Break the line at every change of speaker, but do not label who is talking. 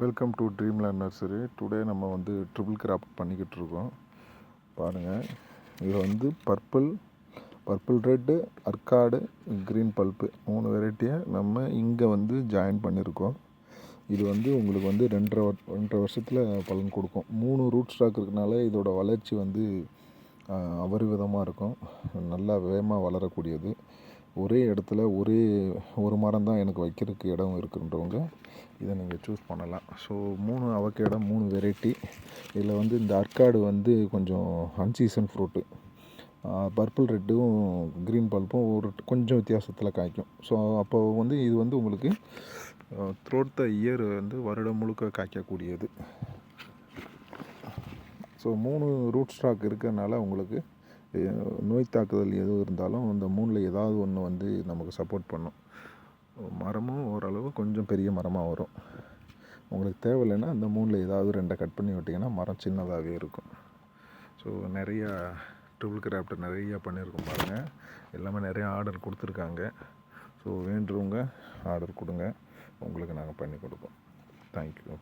Welcome to Dreamland nursery. Today நம்ம வந்து triple craft பண்ணிக்கிட்டு இருக்கோம். பாருங்கள், இது வந்து பர்பிள் ரெட்டு, அர்க்காடு, க்ரீன் பல்ப்பு 3 வெரைட்டியை நம்ம இங்கே வந்து ஜாயின் பண்ணியிருக்கோம். இது வந்து உங்களுக்கு வந்து 2.5 வருஷத்தில் பலன் கொடுக்கும். 3 ரூட் ஸ்டாக் இருக்கனால இதோட வளர்ச்சி வந்து அபரிவிதமாக இருக்கும். நல்லா வேகமாக வளரக்கூடியது. ஒரே இடத்துல ஒரு மரம் தான் எனக்கு வைக்கிறதுக்கு இடம் இருக்குன்றவங்க இதை நீங்கள் சூஸ் பண்ணலாம். So 3 avocado 3 variety. இதில் வந்து இந்த அர்க்காடு வந்து கொஞ்சம் அன்சீசன் ஃப்ரூட்டு, பர்பிள் ரெட்டும் க்ரீன் பல்ப்பும் கொஞ்சம் வித்தியாசத்தில் காய்க்கும். ஸோ அப்போ வந்து இது வந்து உங்களுக்கு த்ரோட் த இயர் வந்து வருடம் முழுக்க காய்க்கக்கூடியது. ஸோ 3 ரூட் ஸ்டாக் இருக்கிறதுனால உங்களுக்கு நோய் தாக்குதல் எதுவும் இருந்தாலும் இந்த 3ல் ஏதாவது ஒன்று வந்து நமக்கு சப்போர்ட் பண்ணும். மரமும் ஓரளவு கொஞ்சம் பெரிய மரமாக வரும். உங்களுக்கு தேவையில்லைன்னா அந்த 3ல் ஏதாவது 2 கட் பண்ணி விட்டிங்கன்னா மரம் சின்னதாகவே இருக்கும். ஸோ நிறையா ட்ரிபிள் கிராஃப்ட் நிறையா பண்ணியிருக்கோம் பாருங்கள். எல்லாமே நிறையா ஆர்டர் கொடுத்துருக்காங்க. ஸோ வேண்டுறவங்க ஆர்டர் கொடுங்க, உங்களுக்கு நாங்கள் பண்ணி கொடுப்போம். தேங்க்யூ.